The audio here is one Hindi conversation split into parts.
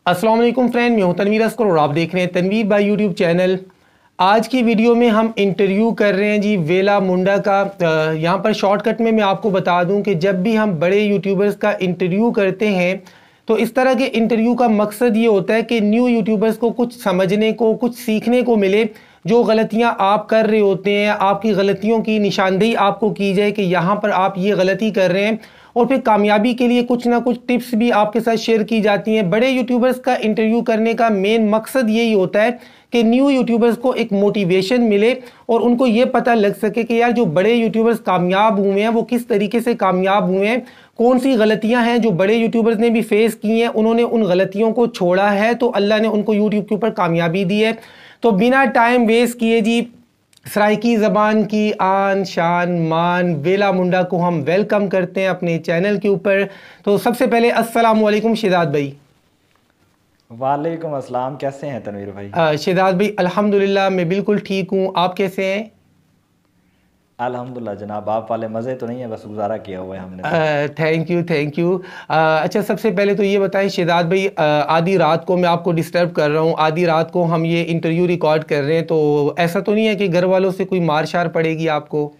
अस्सलाम वालेकुम फ्रेंड, मैं हूं तनवीर अस्कर और आप देख रहे हैं तनवीर बाय यूट्यूब चैनल। आज की वीडियो में हम इंटरव्यू कर रहे हैं जी वेला मुंडा का। यहाँ पर शॉर्टकट में मैं आपको बता दूं कि जब भी हम बड़े यूट्यूबर्स का इंटरव्यू करते हैं तो इस तरह के इंटरव्यू का मकसद ये होता है कि न्यू यूट्यूबर्स को कुछ समझने को, कुछ सीखने को मिले। जो गलतियां आप कर रहे होते हैं, आपकी गलतियों की निशानदेही आपको की जाए कि यहाँ पर आप ये गलती कर रहे हैं, और फिर कामयाबी के लिए कुछ ना कुछ टिप्स भी आपके साथ शेयर की जाती हैं। बड़े यूट्यूबर्स का इंटरव्यू करने का मेन मकसद यही होता है कि न्यू यूट्यूबर्स को एक मोटिवेशन मिले और उनको ये पता लग सके कि यार जो बड़े यूट्यूबर्स कामयाब हुए हैं वो किस तरीके से कामयाब हुए हैं, कौन सी गलतियां हैं जो बड़े यूट्यूबर्स ने भी फेस की हैं, उन्होंने उन गलतियों को छोड़ा है तो अल्लाह ने उनको यूट्यूब के ऊपर कामयाबी दी है। तो बिना टाइम वेस्ट किए जी, सराइकी ज़बान की आन शान मान वेला मुंडा को हम वेलकम करते हैं अपने चैनल के ऊपर। तो सबसे पहले अस्सलाम वालेकुम शिदात भाई। वालेकुम अस्सलाम। कैसे हैं तनवीर भाई? शिदात भाई अल्हम्दुलिल्लाह मैं बिल्कुल ठीक हूँ, आप कैसे हैं? अल्हम्दुलिल्लाह जनाब, आप वाले मज़े तो नहीं है, बस गुजारा किया हुआ है हमने तो। Thank you thank you. अच्छा, सबसे पहले तो ये बताएं शिदात भाई, आधी रात को मैं आपको डिस्टर्ब कर रहा हूँ, आधी रात को हम ये इंटरव्यू रिकॉर्ड कर रहे हैं, तो ऐसा तो नहीं है कि घर वालों से कोई मार शार पड़ेगी आपको?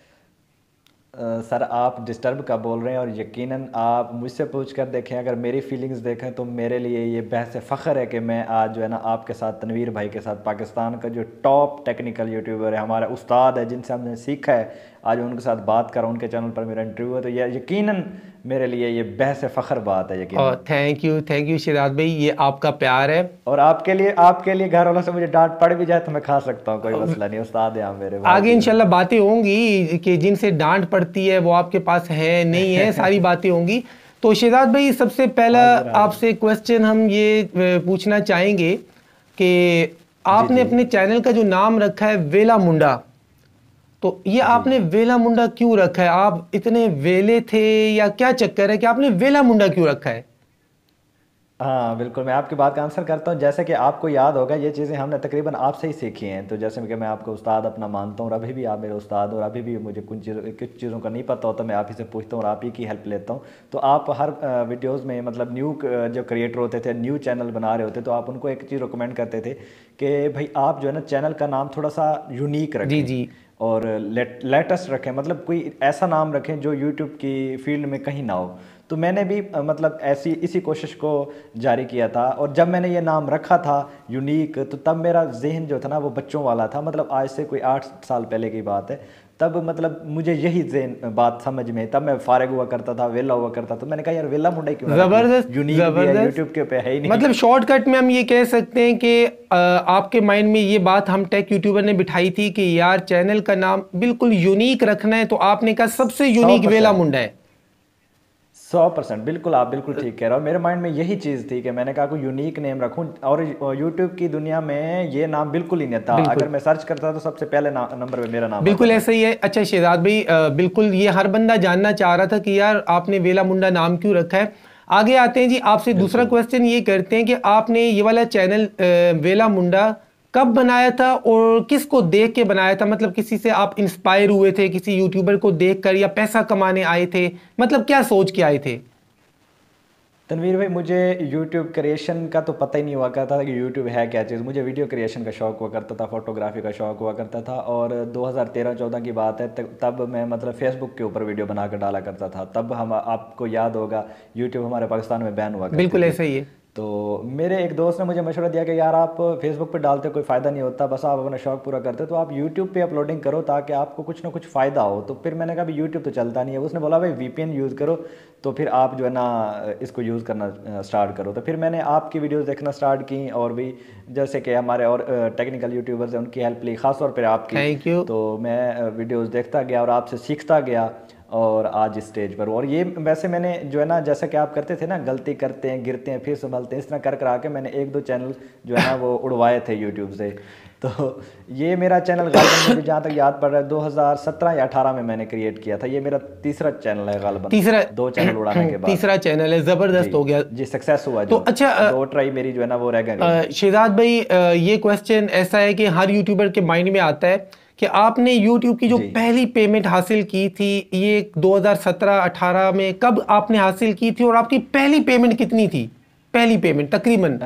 सर आप डिस्टर्ब का बोल रहे हैं और यकीनन आप मुझसे पूछ कर देखें, अगर मेरी फीलिंग्स देखें तो मेरे लिए ये बहस फ़ख्र है कि मैं आज जो है ना आपके साथ, तनवीर भाई के साथ, पाकिस्तान का जो टॉप टेक्निकल यूट्यूबर है, हमारा उस्ताद है, जिनसे हमने सीखा है, आज उनके साथ बात कर रहा हूँ, उनके चैनल पर मेरा इंटरव्यू है, तो ये यकीनन मेरे लिए ये बहस फ़ख्र बात है यकीनन। थैंक यू शिदात भाई, ये आपका प्यार है। और आपके लिए घर वालों से मुझे डांट पड़ भी जाए तो मैं खा सकता हूँ, कोई मसला नहीं, उस्ताद है मेरे भाई। आगे इंशाल्लाह बातें होंगी कि जिनसे डांट पड़ती है वो आपके पास है नहीं है, सारी बातें होंगी। तो शिदात भाई, सबसे पहला आपसे क्वेश्चन हम ये पूछना चाहेंगे कि आपने अपने चैनल का जो नाम रखा है वेला मुंडा, तो ये आपने वेला मुंडा क्यों रखा है? आप इतने वेले थे या क्या चक्कर है कि आपने वेला मुंडा क्यों रखा है? हाँ बिल्कुल, मैं आपकी बात का आंसर करता हूँ। जैसे कि आपको याद होगा, ये चीज़ें हमने तकरीबन आपसे ही सीखी हैं, तो जैसे कि मैं आपको उस्ताद अपना मानता हूँ और अभी भी आप मेरे उस्ताद, और अभी भी मुझे कुछ चीज़ों का नहीं पता होता, मैं आप ही से पूछता हूँ और आप ही की हेल्प लेता हूँ। तो आप हर वीडियोज़ में, मतलब न्यू जो क्रिएटर होते थे, न्यू चैनल बना रहे होते, तो आप उनको एक चीज़ रिकमेंड करते थे कि भाई आप जो है ना चैनल का नाम थोड़ा सा यूनिक जी रखें जी। और लेटेस्ट रखें, मतलब कोई ऐसा नाम रखें जो यूट्यूब की फील्ड में कहीं ना हो। तो मैंने भी मतलब इसी कोशिश को जारी किया था, और जब मैंने ये नाम रखा था यूनिक, तो तब मेरा जहन जो था ना वो बच्चों वाला था, मतलब आज से कोई 8 साल पहले की बात है। तब मतलब मुझे यही जहन बात समझ में, तब मैं फारिग हुआ करता था, वेला हुआ करता था, तो मैंने कहा यार वेला मुंडा क्यों ना रखूं? जबरदस्त यूनिक भी है, जबरदस्त। यूट्यूब के पे है ही नहीं। मतलब शॉर्टकट में हम ये कह सकते हैं कि आपके माइंड में ये बात हम टेक यूट्यूबर ने बिठाई थी कि यार चैनल का नाम बिल्कुल यूनिक रखना है, तो आपने कहा सबसे यूनिक वेला 100% मुंडा है। 100% बिल्कुल, आप बिल्कुल ठीक कह रहे हो। मेरे माइंड में यही चीज़ थी कि मैंने कहा कोई यूनिक नेम रखूं, और यूट्यूब की दुनिया में ये नाम बिल्कुल ही नहीं था। अगर मैं सर्च करता तो सबसे पहले नंबर पे मेरा नाम आता बिल्कुल था। ऐसा ही है। अच्छा शहजाद भाई, बिल्कुल ये हर बंदा जानना चाह रहा था कि यार आपने वेला मुंडा नाम क्यों रखा है। आगे आते हैं जी, आपसे दूसरा क्वेश्चन ये करते हैं कि आपने ये वाला चैनल वेला मुंडा कब बनाया था और किसको देख के बनाया था? मतलब किसी से आप इंस्पायर हुए थे, किसी यूट्यूबर को देखकर, या पैसा कमाने आए थे? मतलब क्या सोच के आए थे? तनवीर भाई, मुझे यूट्यूब क्रिएशन का तो पता ही नहीं हुआ करता था कि यूट्यूब है क्या चीज़। मुझे वीडियो क्रिएशन का शौक हुआ करता था, फोटोग्राफी का शौक हुआ करता था, और 2013-14 की बात है, तब मैं मतलब फेसबुक के ऊपर वीडियो बनाकर डाला करता था। तब हम, आपको याद होगा, यूट्यूब हमारे पाकिस्तान में बैन हुआ करती बिल्कुल थी। ऐसा ही है। तो मेरे एक दोस्त ने मुझे मशवरा दिया कि यार आप फेसबुक पे डालते कोई फ़ायदा नहीं होता, बस आप अपना शौक पूरा करते हो, तो आप यूट्यूब पे अपलोडिंग करो ताकि आपको कुछ ना कुछ फ़ायदा हो। तो फिर मैंने कहा भाई यूट्यूब तो चलता नहीं है। उसने बोला भाई वीपीएन यूज़ करो, तो फिर आप जो है ना इसको यूज़ करना स्टार्ट करो। तो फिर मैंने आपकी वीडियोज़ देखना स्टार्ट की, और भी जैसे कि हमारे और टेक्निकल यूट्यूबर्स हैं उनकी हेल्प ली, ख़ासतौर पर आपकी। Thank you. तो मैं वीडियोज़ देखता गया और आपसे सीखता गया, और आज इस स्टेज पर। और ये वैसे मैंने जो है ना, जैसा कि आप करते थे ना, गलती करते हैं, गिरते हैं, फिर संभलते हैं, इस तरह कर कर आके मैंने 1-2 चैनल जो है ना वो उड़वाए थे यूट्यूब से। तो ये मेरा चैनल गालिबन मुझे जहाँ तक याद पड़ रहा है 2017 या 18 में मैंने क्रिएट किया था। ये मेरा तीसरा चैनल है गालिबन, तीसरा 2 चैनल उड़ाने के बाद तीसरा चैनल है, जबरदस्त हो गया जी, सक्सेस हुआ। तो जो अच्छा, 2 ट्राई मेरी जो है ना वो रह गई। शहजाद भाई, ये क्वेश्चन ऐसा है कि हर यूट्यूबर के माइंड में आता है कि आपने यूट्यूब की जो जी, पहली पेमेंट हासिल की थी, ये 2017-18 में कब आपने हासिल की थी और आपकी पहली पेमेंट कितनी थी? पहली पेमेंट तकरीबन?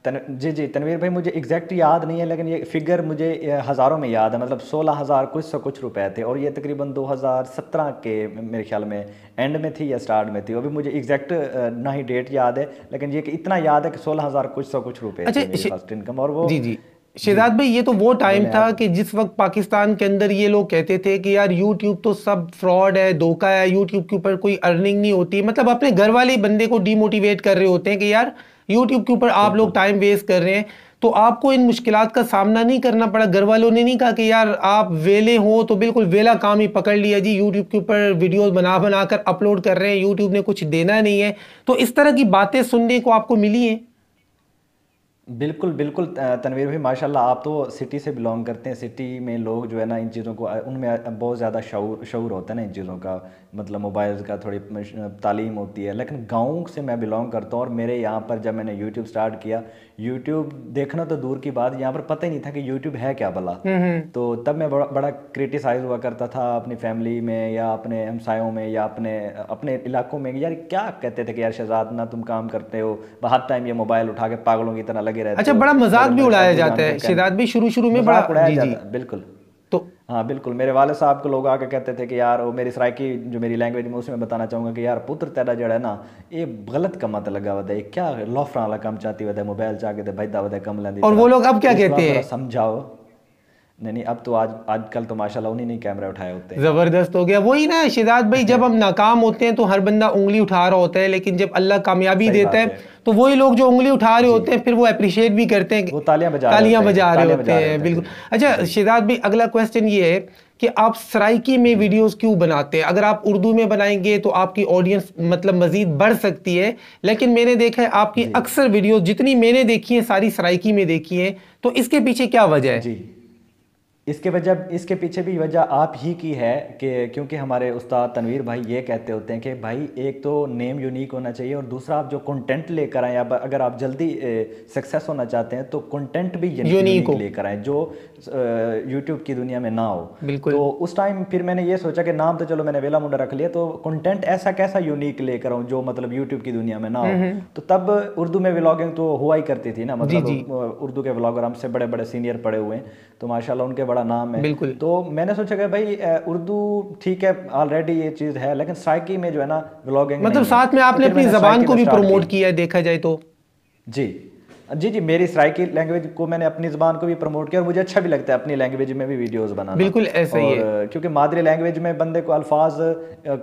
जी जी तनवीर भाई, मुझे एग्जैक्ट याद नहीं है, लेकिन ये फिगर मुझे हज़ारों में याद है। मतलब 16,000 कुछ रुपए थे, और ये तकरीबन 2017 के मेरे ख्याल में एंड में थी या स्टार्ट में थी। अभी मुझे एग्जैक्ट ना ही डेट याद है, लेकिन ये कि इतना याद है कि 16,000 कुछ रुपए अच्छा थे मेरी फर्स्ट इनकम। और वो जी जी जी शेजाद भाई, ये तो वो टाइम बोले था आप। कि जिस वक्त पाकिस्तान के अंदर ये लोग कहते थे कि यार यूट्यूब तो सब फ्रॉड है, धोखा है, यूट्यूब के ऊपर कोई अर्निंग नहीं होती। मतलब अपने घर वाले ही बंदे को डीमोटिवेट कर रहे होते हैं कि यार यूट्यूब के ऊपर आप लोग बिल्कुल टाइम वेस्ट कर रहे हैं। तो आपको इन मुश्किलात का सामना नहीं करना पड़ा? घर वालों ने नहीं कहा कि यार आप वेले हो तो बिल्कुल वेला काम ही पकड़ लिया जी, यूट्यूब के ऊपर वीडियोस बना बना कर अपलोड कर रहे हैं, यूट्यूब ने कुछ देना नहीं है? तो इस तरह की बातें सुनने को आपको मिली हैं? बिल्कुल बिल्कुल तनवीर भाई, माशाल्लाह आप तो सिटी से बिलोंग करते हैं। सिटी में लोग जो है ना इन चीज़ों को उनमें बहुत ज़्यादा शऊर होता है ना इन चीज़ों का, मतलब मोबाइल का थोड़ी तालीम होती है। लेकिन गांव से मैं बिलोंग करता हूँ, और मेरे यहाँ पर जब मैंने यूट्यूब स्टार्ट किया, यूट्यूब देखना तो दूर की बात, यहाँ पर पता ही नहीं था कि यूट्यूब है क्या भला। तो तब मैं बड़ा बड़ा क्रिटिसाइज हुआ करता था अपनी फैमिली में या अपने हमसायों में या अपने अपने इलाकों में। यार क्या कहते थे कि यार शहजाद ना तुम काम करते हो, हर टाइम ये मोबाइल उठा के पागलों की तरह लगे रहते अच्छा, हो। बड़ा मजाक बड़े भी बड़े उड़ाया अब्बू जान जाता को है शेदात भी, शुरू शुरू में बड़ा। मजाक उड़ाया जी जी। जाता, बिल्कुल। तो हाँ बिल्कुल, मेरे वाले साहब को लोग आके कहते थे कि यार वो मेरी सराइकी जो मेरी लैंग्वेज में, उसमें बताना चाहूँगा कि यार पुत्र तेरा जड़ा है ना, ये गलत कम मत लगा वह, क्या लॉफरा वाला कम चाहती वह, मोबाइल चाह के भाई वह कम लेंदी और वो तरह, लोग अब क्या इस कहते थोड़ा हैं? समझाओ। नहीं नहीं, अब तो आजकल तो माशाल्लाह उन्हीं ने कैमरा उठाए होते हैं। जबरदस्त हो गया। वही ना शिदात भाई, जब हम नाकाम होते हैं तो हर बंदा उंगली उठा रहा होता है, लेकिन जब अल्लाह कामयाबी सही देता बात है है। तो वही लोग जो उंगली उठा रहे जी, होते हैं फिर वो अप्रिशिएट भी करते हैं, वो तालियां बजा रहे तालियां होते हैं, बजा रहे तालियां होते बजा रहे हैं, होते हैं बिल्कुल। फिर। अच्छा जी शिदात भाई, अगला क्वेश्चन ये है कि आप सराइकी में जी वीडियोस क्यों बनाते हैं? अगर आप उर्दू में बनाएंगे तो आपकी ऑडियंस मतलब मजीद बढ़ सकती है, लेकिन मैंने देखा है आपकी जी अक्सर वीडियोस जितनी मैंने देखी है सारी सराइकी में देखी है। तो इसके पीछे क्या वजह है? जी, इसके पीछे भी वजह आप ही की है कि क्योंकि हमारे उस्ताद तनवीर भाई ये कहते होते हैं कि भाई एक तो नेम यूनिक होना चाहिए, और दूसरा आप जो कंटेंट लेकर आएँ, अब अगर आप जल्दी सक्सेस होना चाहते हैं तो कंटेंट भी यूनिक यूनिक हो, लेकर आएँ, जो यूट्यूब की दुनिया में ना हो। बिल्कुल। तो उस टाइम फिर मैंने ये सोचा कि नाम तो चलो मैंने वेला मुंडा रख लिया, तो कंटेंट ऐसा कैसा यूनिक लेकर आऊँ जो मतलब यूट्यूब की दुनिया में ना हो। तो तब उर्दू में व्लॉगिंग तो हुआ ही करती थी ना, जी मतलब जी उर्दू के व्लॉगर हमसे बड़े बड़े सीनियर पड़े हुए हैं, तो माशाल्लाह उनके बड़ा नाम है। बिल्कुल। तो मैंने सोचा कि भाई उर्दू ठीक है, ऑलरेडी ये चीज़ है, लेकिन साइकी में जो है ना व्लॉगिंग मतलब नहीं है। साथ में तो आपने फिर अपनी मैंने जबान साइकी को में भी स्टार्ट की। प्रमोट किया है देखा जाए तो। जी जी जी, मेरी सराइकी लैंग्वेज को मैंने अपनी ज़बान को भी प्रमोट किया, और मुझे अच्छा भी लगता है अपनी लैंग्वेज में भी वीडियोस बनाना। बिल्कुल ऐसा ही और है। क्योंकि मादरी लैंग्वेज में बंदे को अल्फाज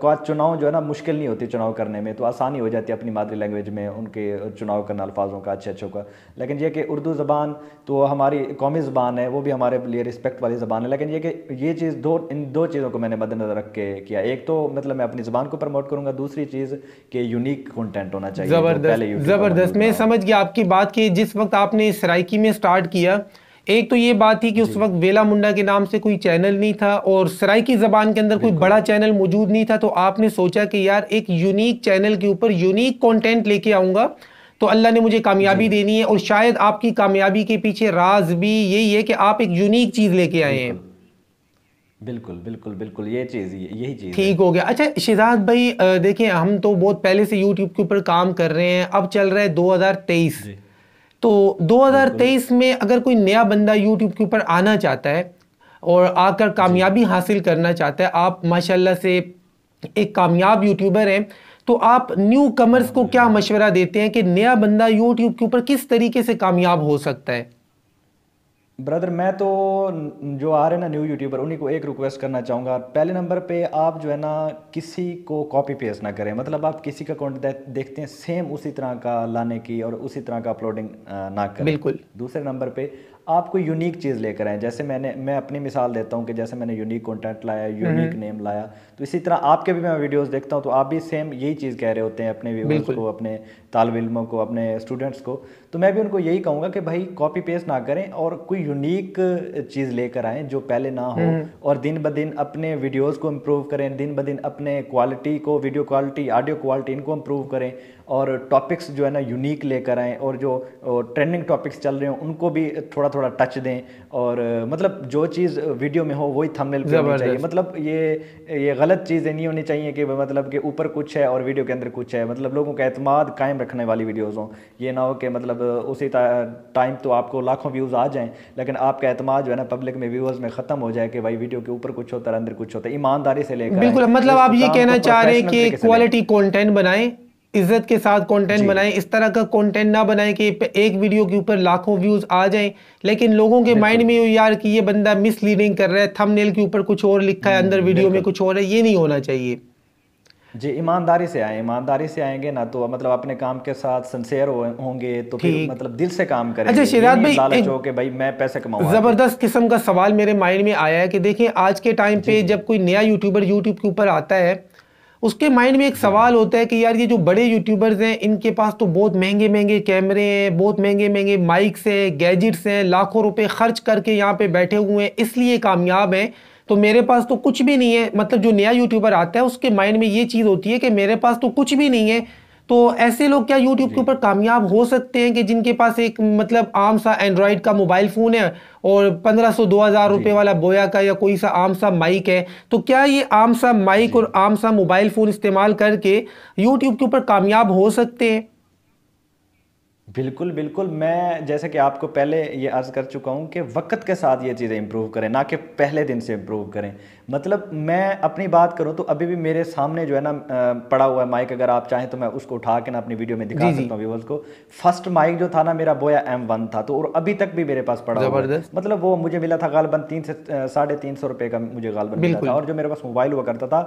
का चुनाव जो है ना मुश्किल नहीं होती चुनाव करने में, तो आसानी हो जाती है अपनी मादरी लैंग्वेज में उनके चुनाव करना अल्फाजों का अच्छे अच्छों का। लेकिन ये कि उर्दू ज़बान तो हमारी कौमी ज़बान है, वो भी हमारे लिए रिस्पेक्ट वाली ज़बान है, लेकिन ये कि ये चीज़ इन दो चीज़ों को मैंने मद्देनजर रख के किया। एक तो मतलब मैं अपनी ज़बान को प्रमोट करूँगा, दूसरी चीज़ कि यूनिक कंटेंट होना चाहिए जो जबरदस्त पहले यूट्यूब पर जबरदस्त, मौजूद मैं ना हो। समझ गया आपकी बात कि जिस वक्त आपने सराइकी में स्टार्ट किया, एक तो ये बात थी कि उस जी वक्त वेला मुंडा के नाम से कोई चैनल नहीं था और सराइकी जबान के अंदर कोई बिल्कुल बड़ा चैनल मौजूद नहीं था। तो आपने सोचा कि यार एक यूनिक चैनल के ऊपर यूनिक कंटेंट लेके आऊंगा तो अल्लाह ने मुझे जी कामयाबी देनी है। और शायद आपकी कामयाबी के पीछे राज भी यही है कि आप एक यूनिक चीज लेके आए हैं। बिल्कुल बिल्कुल बिल्कुल बिल्कुल, ये चीज़ यही चीज़ है। ठीक हो गया। अच्छा शिदात भाई, देखिए हम तो बहुत पहले से यूट्यूब के ऊपर काम कर रहे हैं, अब चल रहा है 2023। जी तो बिल्कुल 2023 में अगर कोई नया बंदा यूट्यूब के ऊपर आना चाहता है और आकर जी। कामयाबी हासिल करना चाहता है, आप माशाल्लाह से एक कामयाब यूट्यूबर हैं, तो आप न्यू कमर्स को क्या अल्हम्दुलिल्लाह। मशवरा देते हैं कि नया बंदा यूट्यूब के ऊपर किस तरीके से कामयाब हो सकता है? ब्रदर मैं तो जो आ रहे हैं ना न्यू यूट्यूबर, उन्हीं को एक रिक्वेस्ट करना चाहूँगा। पहले नंबर पे आप जो है ना किसी को कॉपी पेस्ट ना करें, मतलब आप किसी का कंटेंट देखते हैं सेम उसी तरह का लाने की और उसी तरह का अपलोडिंग ना करें। बिल्कुल। दूसरे नंबर पे आप कोई यूनिक चीज़ लेकर आएँ, जैसे मैं अपनी मिसाल देता हूँ कि जैसे मैंने यूनिक कंटेंट लाया, यूनिक नेम लाया, तो इसी तरह आपके भी मैं वीडियोस देखता हूँ तो आप भी सेम यही चीज़ कह रहे होते हैं अपने व्यूअर्स बिल्कुल को, अपने तालिब इल्मों को, अपने स्टूडेंट्स को। तो मैं भी उनको यही कहूँगा कि भाई कॉपी पेस्ट ना करें और कोई यूनिक चीज़ लेकर आएँ जो पहले ना हो, और दिन ब दिन अपने वीडियोज़ को इम्प्रूव करें, दिन ब दिन अपने क्वालिटी को, वीडियो क्वालिटी, ऑडियो क्वालिटी, इनको इम्प्रूव करें, और टॉपिक्स जो है ना यूनिक लेकर आएँ, और जो ट्रेंडिंग टॉपिक्स चल रहे हैं उनको भी थोड़ा थोड़ा टच दें, और मतलब जो चीज़ वीडियो में हो वही थंबनेल पे होनी चाहिए। मतलब ये गलत चीज़ें नहीं होनी चाहिए कि मतलब कि ऊपर कुछ है और वीडियो के अंदर कुछ है। मतलब लोगों का एतमाद कायम रखने वाली वीडियोज़ हों। ये ना हो कि मतलब उसी टाइम तो आपको लाखों व्यूज़ आ जाएं, लेकिन आपका एतमाद जो है ना पब्लिक में, व्यूअर्स में ख़त्म हो जाए कि भाई वीडियो के ऊपर कुछ होता है अंदर कुछ होता है। ईमानदारी से लेकर आएं। बिल्कुल, मतलब तो आप इस ये काम कहना को चाह रहे हैं प्रोफेशनल कि तरीके से लें। क्वालिटी कंटेंट बनाएं, इज्जत के साथ कंटेंट जी बनाएं। इस तरह का कंटेंट ना बनाएं कि एक वीडियो के ऊपर लाखों व्यूज आ जाएं, लेकिन लोगों के माइंड बिल्कुल। में ये यार कि ये बंदा मिसलीडिंग कर रहा है, थंबनेल के ऊपर कुछ और लिखा है, अंदर वीडियो में बिल्कुल। कुछ और है। ये नहीं होना चाहिए। जी, ईमानदारी से आएँ, ईमानदारी से आएँगे ना तो मतलब अपने काम के साथ सिंसियर होंगे तो फिर ठीक। मतलब दिल से काम अच्छा करेंगे। ये शिदात नहीं भाई, लालच एक हो कि भाई मैं पैसे कमाऊँ आके। जबरदस्त किस्म का सवाल मेरे माइंड में आया है कि देखिए आज के टाइम जी, पे जी। जब कोई नया यूट्यूबर यूट्यूब के ऊपर आता है, उसके माइंड में एक जी, जी। सवाल होता है कि यार ये जो बड़े यूट्यूबर्स हैं इनके पास तो बहुत महंगे महंगे कैमरे हैं, बहुत महंगे महंगे माइक्स हैं, गैजेट्स हैं, लाखों रुपए खर्च करके यहाँ पे बैठे हुए हैं, इसलिए कामयाब हैं। तो मेरे पास तो कुछ भी नहीं है। मतलब जो नया यूट्यूबर आता है उसके माइंड में ये चीज़ होती है कि मेरे पास तो कुछ भी नहीं है। तो ऐसे लोग क्या यूट्यूब के जी। ऊपर कामयाब हो सकते हैं कि जिनके पास एक मतलब आम सा एंड्रॉयड का मोबाइल फ़ोन है और 1500-2000 रुपए जी। वाला बोया का या कोई सा आम सा माइक है? तो क्या ये आम सा माइक जी। और आम सा मोबाइल फ़ोन इस्तेमाल करके यूट्यूब के ऊपर कामयाब हो सकते हैं? बिल्कुल, बिल्कुल। मैं जैसे कि आपको पहले ये अर्ज़ कर चुका हूँ कि वक़्त के साथ ये चीज़ें इम्प्रूव करें, ना कि पहले दिन से इम्प्रूव करें। मतलब मैं अपनी बात करूँ तो अभी भी मेरे सामने जो है ना पड़ा हुआ है माइक। अगर आप चाहें तो मैं उसको उठा के ना अपनी वीडियो में दिखा जी, जी। सकता हूँ व्यूअर्स को। फर्स्ट माइक जो था ना मेरा बोया M1 था, तो और अभी तक भी मेरे पास पड़ा हुआ है। ज़बरदस्त। मतलब वो मुझे मिला था गालिबन 3 से साढ़े 300 रुपए का मुझे गालिबन मिला था। बिल्कुल। और जो मेरे पास मोबाइल हुआ करता था,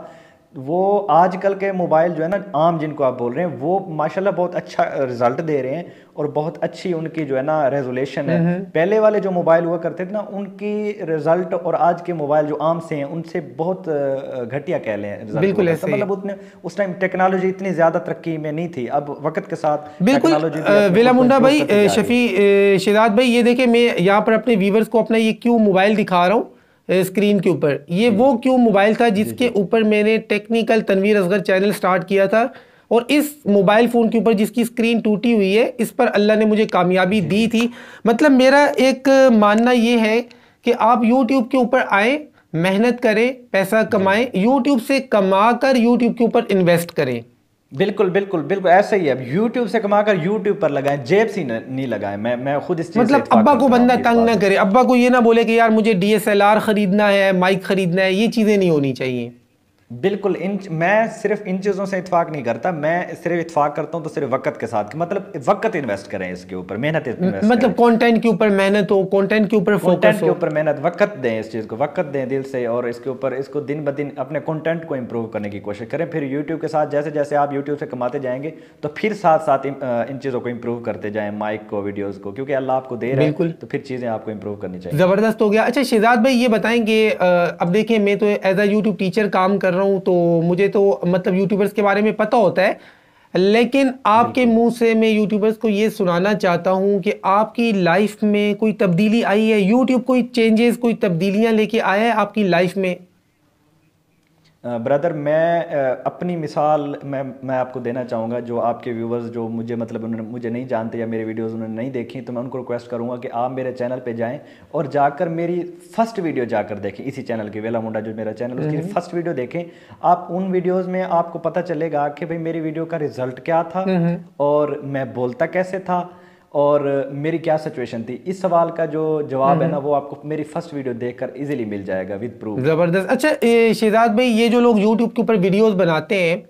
वो आजकल के मोबाइल जो है ना आम जिनको आप बोल रहे हैं, वो माशाल्लाह बहुत अच्छा रिजल्ट दे रहे हैं और बहुत अच्छी उनकी जो है ना रेजोल्यूशन है। पहले वाले जो मोबाइल हुआ करते थे ना, उनकी रिजल्ट और आज के मोबाइल जो आम से हैं उनसे बहुत घटिया कह लें रिजल्ट हुआ बिल्कुल करता। ऐसे ही है। मतलब उतने उस टाइम टेक्नोलॉजी इतनी ज़्यादा तरक्की में नहीं थी। अब वक्त के साथ बिल्कुल टेक्नोलॉजी भी अपने वेला खुद को मुंडा इम्प्रूव भाई, करती जा रही है। शिदात भाई, ये देखे मैं यहाँ पर अपने व्यूवर्स को अपना ये क्यों मोबाइल दिखा रहा हूँ स्क्रीन के ऊपर। ये जी वो क्यों मोबाइल था जी। जिसके जी ऊपर मैंने technical Tanveer Asghar channel start किया था, और इस मोबाइल फ़ोन के ऊपर जिसकी स्क्रीन टूटी हुई है, इस पर अल्लाह ने मुझे कामयाबी जी। दी जी थी। मतलब मेरा एक मानना ये है कि आप यूट्यूब के ऊपर आए, मेहनत करें, पैसा जी। कमाएं, यूट्यूब से कमा कर यूट्यूब के ऊपर इन्वेस्ट करें। बिल्कुल, बिल्कुल, बिल्कुल ऐसा ही है। अब यूट्यूब से कमाकर यूट्यूब पर लगाएँ, जेब से नहीं लगाएँ। मैं खुद इस चीज़ से मतलब इत्तेफ़ाक अब्बा को करता हूँ बंदा आपकी इस तंग बात ना से। करे, अब्बा को ये ना बोले कि यार मुझे डीएसएलआर खरीदना है, माइक खरीदना है। ये चीजें नहीं होनी चाहिए। बिल्कुल, मैं सिर्फ़ इन चीज़ों से इत्तेफ़ाक नहीं करता, मैं सिर्फ़ इत्तेफ़ाक करता हूँ तो सिर्फ़ वक़्त के साथ, कि मतलब वक़्त इन्वेस्ट करें इसके ऊपर, मेहनत इन्वेस्ट मतलब करें। कंटेंट के ऊपर मेहनत हो, कंटेंट के ऊपर फोकस कंटेंट के हो। ऊपर मेहनत, वक़्त दें इस चीज़ को, वक़्त दें दिल से, और इसके ऊपर इसको दिन ब दिन अपने कंटेंट को इम्प्रूव करने की कोशिश करें। फिर यूट्यूब के साथ जैसे-जैसे आप यूट्यूब से कमाते जाएँगे, तो फिर साथ-साथ इन चीज़ों को इम्प्रूव करते जाएँ, माइक को, वीडियोज़ को, क्योंकि अल्लाह आपको दे रहा बिल्कुल है, तो फिर चीज़ें आपको इम्प्रूव करनी चाहिए। जबरदस्त हो गया। अच्छा शिजात भाई, ये बताएंगे अब देखिए मैं तो एज अ यूट्यूब टीचर काम कर रहा हूँ, तो मुझे तो मतलब यूट्यूबर्स के बारे में पता होता है, लेकिन आपके बिल्कुल। मुंह से मैं यूट्यूबर्स को ये सुनाना चाहता हूँ कि आपकी लाइफ में कोई तब्दीली आई है, यूट्यूब कोई चेंजेस, कोई तब्दीलियां लेके आया है आपकी लाइफ में? ब्रदर, मैं अपनी मिसाल मैं आपको देना चाहूँगा। जो आपके व्यूवर्स जो मुझे मतलब उन्होंने मुझे नहीं जानते या मेरे वीडियोस उन्होंने नहीं देखी, तो मैं उनको रिक्वेस्ट करूँगा कि आप मेरे चैनल पे जाएं और जाकर मेरी फर्स्ट वीडियो जाकर देखें। इसी चैनल की वेला मुंडा जो मेरा चैनल, उसकी फर्स्ट वीडियो देखें। आप उन वीडियोज़ में आपको पता चलेगा कि भाई मेरी वीडियो का रिज़ल्ट क्या था और मैं बोलता कैसे था और मेरी क्या सिचुएशन थी। इस सवाल का जो जवाब है ना, वो आपको मेरी फर्स्ट वीडियो देखकर इजीली मिल जाएगा विद प्रूफ। जबरदस्त। अच्छा शिजात भाई, ये जो लोग यूट्यूब के ऊपर वीडियोस बनाते हैं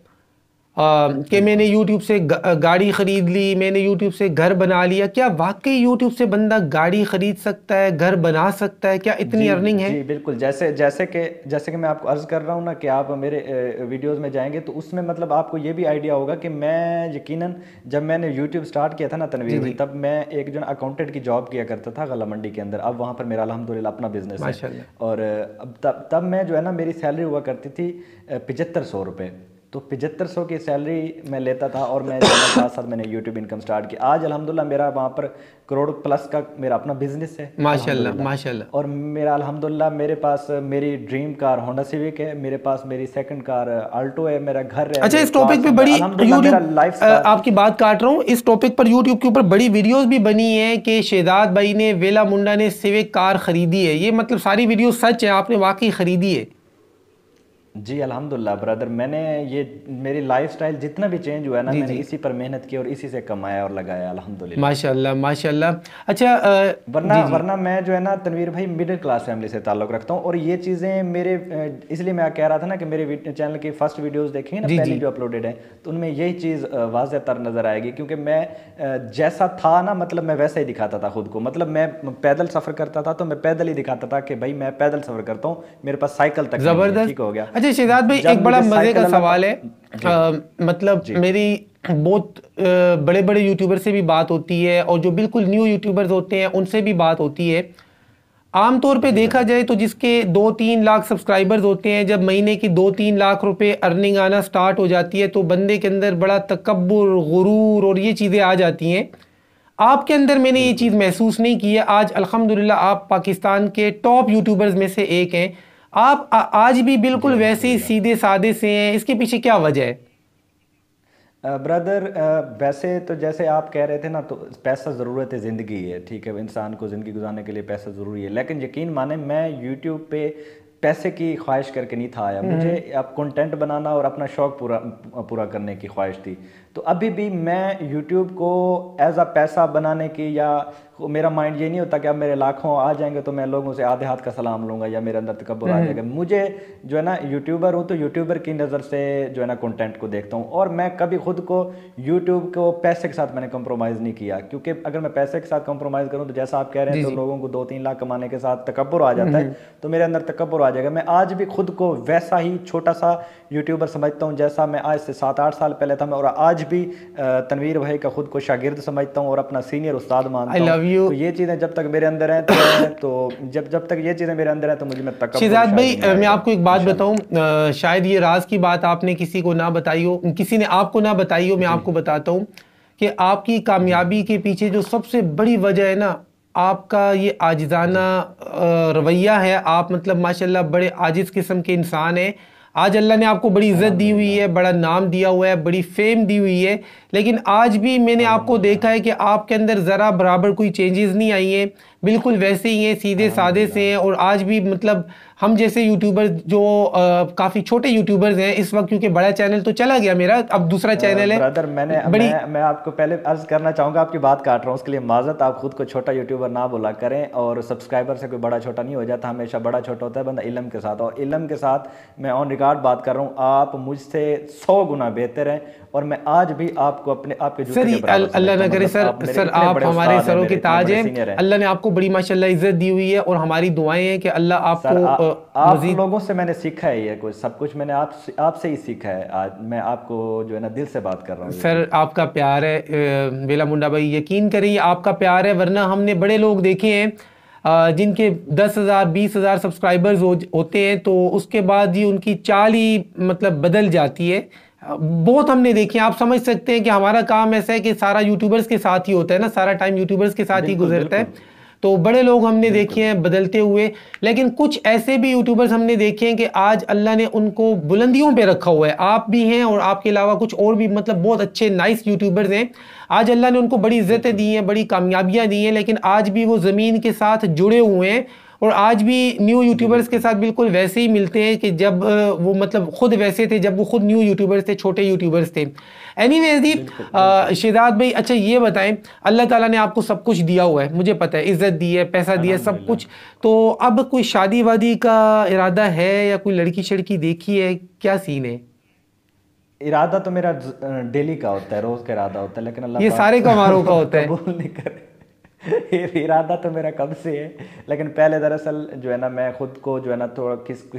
कि मैंने बिल्कुल। यूट्यूब से गाड़ी खरीद ली, मैंने यूट्यूब से घर बना लिया, क्या वाकई यूट्यूब से बंदा गाड़ी खरीद सकता है, घर बना सकता है? क्या इतनी जी अर्निंग है? जी बिल्कुल। जैसे कि मैं आपको अर्ज़ कर रहा हूँ ना कि आप मेरे वीडियोस में जाएंगे तो उसमें मतलब आपको ये भी आइडिया होगा कि मैं यकीनन जब मैंने यूट्यूब स्टार्ट किया था ना जी तनवीर भाई, जी। तब मैं एक जो अकाउंटेंट की जॉब किया करता था गला मंडी के अंदर। अब वहाँ पर मेरा अल्हम्दुलिल्लाह अपना बिजनेस है। माशाल्लाह। और अब तब मैं जो है ना, मेरी सैलरी हुआ करती थी 7500 रुपये। तो 7500 की सैलरी मैं लेता था और मैं साथ साथ मैंने यूट्यूब इनकम स्टार्ट की। आज अल्हम्दुलिल्लाह मेरा वहाँ पर करोड़ प्लस का मेरा अपना बिजनेस है माशाल्लाह अल्हम्दुलिल्लाह। माशाल्लाह। और मेरा अल्हम्दुलिल्लाह मेरे पास मेरी ड्रीम कार होंडा सिविक है, मेरे पास मेरी सेकंड कार अल्टो है, मेरा घर है, अच्छा, मेरे इस टॉपिक पे कार्स बड़ी हैं, अल्हम्दुलिल्लाह मेरा यूट्यूब लाइफ स्टाइल। आपकी बात काट रहा हूँ, इस टॉपिक पर यूट्यूब के ऊपर बड़ी वीडियोस भी बनी है कि शहजाद भाई ने, वेला मुंडा ने सिविक कार खरीदी है। ये मतलब सारी वीडियो सच है, आपने वाकई खरीदी है? जी अल्हम्दुलिल्लाह ब्रदर, मैंने ये मेरी लाइफस्टाइल जितना भी चेंज हुआ है ना, जी मैंने जी, इसी पर मेहनत की और इसी से कमाया और लगाया अल्हम्दुलिल्लाह। माशाल्लाह माशाल्लाह। अच्छा वरना जी जी वरना मैं जो है ना तनवीर भाई मिडिल क्लास फैमिली से ताल्लुक़ रखता हूँ। और ये चीज़ें मेरे इसलिए मैं कह रहा था ना कि मेरे चैनल की फर्स्ट वीडियोस देखेंगे ना जी पहली जी, जो अपलोडेड है, तो उनमें यही चीज़ वाज़ह तर नज़र आएगी। क्योंकि मैं जैसा था ना, मतलब मैं वैसा ही दिखाता था खुद को। मतलब मैं पैदल सफ़र करता था तो मैं पैदल ही दिखाता था कि भाई मैं पैदल सफ़र करता हूँ, मेरे पास साइकिल तक नहीं है। ज़बरदस्त। ठीक हो गया। अच्छा शहजाद भाई, जब एक बड़ा मुझे मज़े का साइकिल अल्लाह सवाल है। जी मतलब जी मेरी बहुत बड़े बड़े यूट्यूबर से भी बात होती है और जो बिल्कुल न्यू यूट्यूबर्स होते हैं उनसे भी बात होती है। आमतौर पे जी देखा ब्रदर। जाए तो जिसके 2-3 लाख सब्सक्राइबर्स होते हैं, जब महीने की 2-3 लाख रुपए अर्निंग आना स्टार्ट हो जाती है तो बंदे के अंदर बड़ा तकब्बुर, गुरूर और ये चीज़ें आ जाती हैं। आपके अंदर मैंने ये बिल्कुल। चीज़ महसूस नहीं की है। आज अल्हम्दुलिल्लाह आप पाकिस्तान के टॉप यूट्यूबर्स में से एक हैं। आप आज भी जी बिल्कुल वैसे ही अल्हम्दुलिल्लाह। सीधे सादे से हैं, इसके पीछे क्या वजह है? ब्रदर वैसे तो जैसे आप कह रहे थे ना, तो पैसा ज़रूरत है, ज़िंदगी है, ठीक है, इंसान को ज़िंदगी गुजारने के लिए पैसा ज़रूरी है। लेकिन यकीन माने मैं यूट्यूब पे पैसे की ख्वाहिश करके नहीं था आया। मुझे अब कंटेंट बनाना और अपना शौक़ पूरा पूरा करने की ख्वाहिश थी। तो अभी भी मैं यूट्यूब को एज अ पैसा बनाने की, या मेरा माइंड ये नहीं होता कि अब मेरे लाखों आ जाएंगे तो मैं लोगों से आधे हाथ का सलाम लूँगा या मेरे अंदर तकब्बुर आ जाएगा। मुझे जो है ना, यूट्यूबर हूँ तो यूट्यूबर की नज़र से जो है ना कंटेंट को देखता हूँ। और मैं कभी खुद को यूट्यूब को पैसे के साथ मैंने कंप्रोमाइज़ नहीं किया। क्योंकि अगर मैं पैसे के साथ कंप्रोमाइज़ करूँ तो जैसा आप कह रहे हैं, जी तो जी, लोगों को 2-3 लाख कमाने के साथ तकब्बुर आ जाता है, तो मेरे अंदर तकब्बुर आ जाएगा। मैं आज भी खुद को वैसा ही छोटा सा यूट्यूबर समझता हूँ जैसा मैं आज से 7-8 साल पहले था। मैं और आज भी तनवीर भाई का खुद को शागिर्द समझता हूँ और अपना सीनियर उस्ताद आई मानता हूँ। Love you. तो ये चीज़ें जब तक मेरे अंदर हैं तो जब जब तक ये चीज़ें मेरे अंदर हैं तो मुझे में तकब्बुर शहजाद शायद भाई, नहीं मैं आएगा आपको एक बात इंशाल्लाह। बताऊं, शायद ये राज की बात आपने किसी को ना बताई हो, किसी ने आपको ना बताई हो, मैं जी आपको बताता हूं कि आपकी जी कामयाबी के पीछे जो सबसे बड़ी वजह है ना, आपका ये आजिज़ाना जी रवैया है। आप मतलब माशाल्लाह बड़े आजिज़ किस्म के इंसान हैं। आज अल्लाह ने आपको बड़ी इज़्ज़त दी हुई अल्हम्दुलिल्लाह। है, बड़ा नाम दिया हुआ है, बड़ी फेम दी हुई है, लेकिन आज भी मैंने आपको देखा अल्हम्दुलिल्लाह। है कि आपके अंदर ज़रा बराबर कोई चेंजेस नहीं आई हैं। बिल्कुल वैसे ही हैं, सीधे सादे से अल्हम्दुलिल्लाह। हैं। और आज भी मतलब हम जैसे यूट्यूबर जो काफ़ी छोटे यूट्यूबर्स हैं इस वक्त, क्योंकि बड़ा चैनल तो चला गया मेरा, अब दूसरा चैनल है ब्रदर मैंने बड़ी। मैं आपको पहले अर्ज करना चाहूँगा, आपकी बात काट रहा हूँ उसके लिए माजरत। आप खुद को छोटा यूट्यूबर ना बोला करें, और सब्सक्राइबर से कोई बड़ा छोटा नहीं हो जाता, हमेशा बड़ा छोटा होता है बंदा इल्म के साथ। और इल्म के साथ मैं ऑन रिकॉर्ड बात कर रहा हूँ, आप मुझसे 100 गुना बेहतर हैं। और मैं आज भी आपको आपके जूते सर के बराबर अल्लाह समझता ना हूँ। करे मतलब सर, आप मेरे सर इतने आप बड़े हमारे उस्ताद हैं, सरों की मेरे इतने ताज बड़े हैं। सीनियर हैं। अल्लाह ने आपको बड़ी माशाल्लाह इज्जत दी हुई है और हमारी दुआएं हैं कि अल्लाह सर आपको आप मजीद। लोगों से मैंने सीखा है, ये कुछ सब कुछ मैंने आपसे ही सीखा है। आज मैं आपको जो है ना दिल से बात कर रहा हूँ ये सर चीज़। आपका प्यार है बेला मुंडा भाई, यकीन करिए आपका प्यार है, वरना हमने बड़े लोग देखे हैं जिनके 10,000 20,000 सब्सक्राइबर्स होते हैं तो उसके बाद ही उनकी चाल ही मतलब बदल जाती है। बहुत हमने देखे हैं। आप समझ सकते हैं कि हमारा काम ऐसा है कि सारा यूट्यूबर्स के साथ ही होता है ना, सारा टाइम यूट्यूबर्स के साथ ही बिल्कुल गुजरता बिल्कुल है। तो बड़े लोग हमने देखे बिल्कुल। हैं बदलते हुए, लेकिन कुछ ऐसे भी यूट्यूबर्स हमने देखे हैं कि आज अल्लाह ने उनको बुलंदियों पे रखा हुआ है। आप भी हैं और आपके अलावा कुछ और भी मतलब बहुत अच्छे नाइस यूट्यूबर्स हैं। आज अल्लाह ने उनको बड़ी इज्जतें बिल्कुल दी हैं, बड़ी कामयाबियां दी हैं, लेकिन आज भी वो ज़मीन के साथ जुड़े हुए हैं। और आज भी न्यू जी यूट्यूबर्स के बिल्कुल साथ बिल्कुल वैसे ही मिलते हैं कि जब वो मतलब खुद वैसे थे, जब वो खुद न्यू यूट्यूबर्स थे, छोटे यूट्यूबर्स थे। एनीवेज दी बिल्कुल बिल्कुल। शिदात भाई, अच्छा ये बताएं, अल्लाह ताला ने आपको सब कुछ दिया हुआ है, मुझे पता है, इज्जत दी है, पैसा दिया है, सब अल्हम्दुलिल्लाह। कुछ। तो अब कोई शादी वादी का इरादा है या कोई लड़की शड़की देखी है, क्या सीन है? इरादा तो मेरा डेली का होता है, रोज़ का इरादा होता है, लेकिन अल्लाह ये पाक सारे कमारों का होता है। कबूल नहीं करे। इरादा तो मेरा कब से है, लेकिन पहले दरअसल जो है ना मैं खुद को जो है ना थोड़ा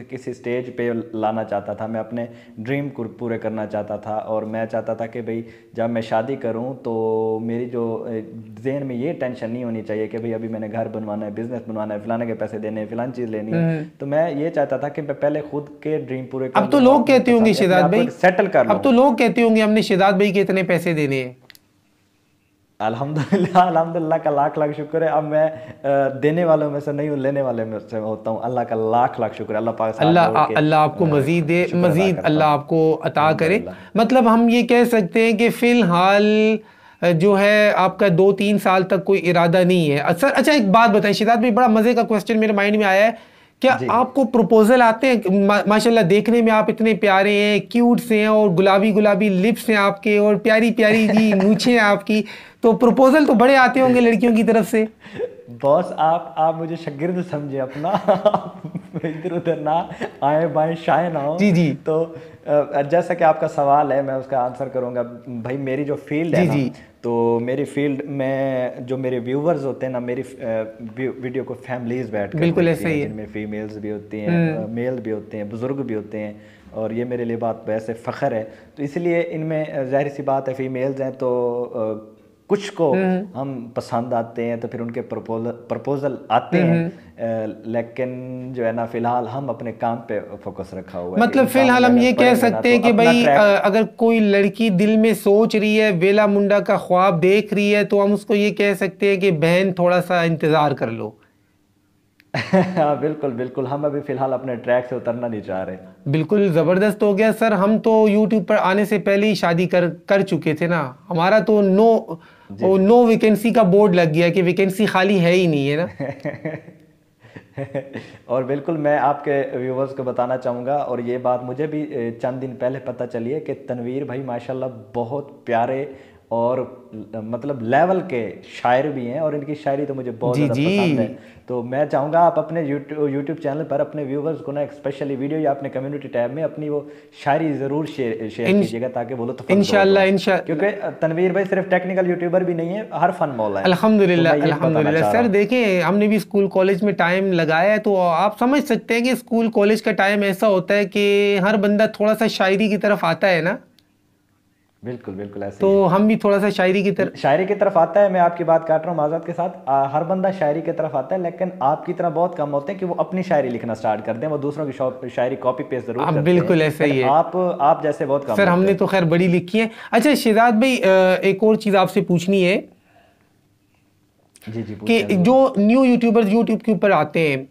किसी स्टेज पे लाना चाहता था। मैं अपने ड्रीम को पूरे करना चाहता था, और मैं चाहता था कि भाई जब मैं शादी करूं तो मेरी जो जहन में ये टेंशन नहीं होनी चाहिए कि भाई अभी मैंने घर बनवाना है, बिजनेस बनवाना है, फलाने के पैसे देने हैं, फलानी चीज़ लेनी है। तो मैं ये चाहता था कि मैं पहले खुद के ड्रीम पूरे कर अब तो लूं, लोग अपने कहते होंगे अपने शिदात आप को भाई, एक सेटल कर अब लूं। तो लोग कहते होंगे हमने शिदात भाई के इतने पैसे देने हैं। अल्हम्दुलिल्लाह, अल्हम्दुलिल्लाह का लाख लाख शुक्र है। अब मैं देने वालों में से नहीं हूँ, लेने वाले में से होता हूँ। अल्लाह का लाख लाख शुक्र है। अल्लाह पाक से हाथ जोड़ के अल्लाह आपको मजीद दे, शुक्र अदा मजीद करता अल्लाह हूँ। आपको अता करे। अल्हम्दुलिल्लाह। मतलब हम ये कह सकते हैं कि फिलहाल जो है आपका 2-3 साल तक कोई इरादा नहीं है। सर अच्छा एक बात बताएं शिदात भाई, बड़ा मजे का क्वेश्चन मेरे माइंड में आया है, क्या जी आपको प्रपोजल आते हैं? माशाल्लाह देखने में आप इतने प्यारे हैं, क्यूट से हैं, और गुलाबी गुलाबी लिप्स हैं आपके, और प्यारी प्यारी जी मूछें हैं आपकी, तो प्रपोजल तो बड़े आते होंगे लड़कियों की तरफ से। बॉस, आप मुझे शागिर्द समझे अपना। इधर उधर ना आए बाएं शाये ना हो। जी जी तो जैसा कि आपका सवाल है मैं उसका आंसर करूंगा। भाई मेरी जो फील्ड है जी ना, जी तो मेरी फील्ड में जो मेरे व्यूवर्स होते हैं ना, मेरी वीडियो को फैमिलीज बैठ कर बिल्कुल देखती ऐसा ही हैं, है। जिनमें फीमेल्स भी होती हैं, मेल भी होते हैं, बुजुर्ग भी होते हैं, और ये मेरे लिए बात वैसे फ़ख्र है। तो इसलिए इनमें जाहिर सी बात है फीमेल्स हैं, तो कुछ को हम पसंद आते हैं, तो फिर उनके प्रपोजल आते हैं। लेकिन जो है ना फिलहाल हम अपने काम पे फोकस रखा हुआ है। मतलब इंसान फिलहाल हम ये मेहनत कह करेंगे ना सकते तो हैं कि अपना भाई ट्रैक। अगर कोई लड़की दिल में सोच रही है, वेला मुंडा का ख्वाब देख रही है, तो हम उसको ये कह सकते हैं कि बहन थोड़ा सा इंतजार कर लो। हाँ बिल्कुल बिल्कुल, हम अभी फिलहाल अपने ट्रैक से उतरना नहीं चाह रहे। बिल्कुल ज़बरदस्त हो गया सर। हम तो यूट्यूब पर आने से पहले ही शादी कर कर चुके थे ना, हमारा तो जी नो वैकेंसी का बोर्ड लग गया कि वैकेंसी खाली है ही नहीं है ना। और बिल्कुल मैं आपके व्यूवर्स को बताना चाहूँगा, और ये बात मुझे भी चंद दिन पहले पता चली है कि तनवीर भाई माशाल्लाह बहुत प्यारे और मतलब लेवल के शायर भी हैं, और इनकी शायरी तो मुझे बहुत जी ज़्यादा जी पसंद है। तो मैं चाहूँगा आप अपने यूट्यूब चैनल पर अपने व्यूवर्स को ना एक स्पेशली वीडियो या अपने कम्युनिटी टैब में अपनी वो शायरी ज़रूर शेयर कीजिएगा, ताकि वो लोग इंशाल्लाह क्योंकि तनवीर भाई सिर्फ टेक्निकल यूट्यूबर भी नहीं है, हर फन मौला है। तो अल्हम्दुलिल्लाह मैं ये बताना अल्हम्दुलिल्लाह चाह रहा सर। हूँ। देखें हमने भी स्कूल कॉलेज में टाइम लगाया है, तो आप समझ सकते हैं कि स्कूल कॉलेज का टाइम ऐसा होता है कि हर बंदा थोड़ा सा शायरी की तरफ आता है ना, बिल्कुल बिल्कुल ऐसे तो ही है। हम भी थोड़ा सा शायरी की तरफ। शायरी की तरफ आता है, मैं आपकी बात काट रहा हूँ माज़रत के साथ। हर बंदा शायरी की तरफ आता है, लेकिन आपकी तरह बहुत कम होते हैं कि वो अपनी शायरी लिखना स्टार्ट कर दें। वो दूसरों की शायरी कॉपी पेस्ट जरूर आप करते बिल्कुल हैं, ऐसा ही लेकिन है आप जैसे बहुत कम सर। होते हमने हैं। तो खैर बड़ी लिखी है। अच्छा शिदात भाई, एक और चीज़ आपसे पूछनी है जी जी कि पूछें जो जरूर। न्यू यूट्यूबर्स यूट्यूब के ऊपर आते हैं,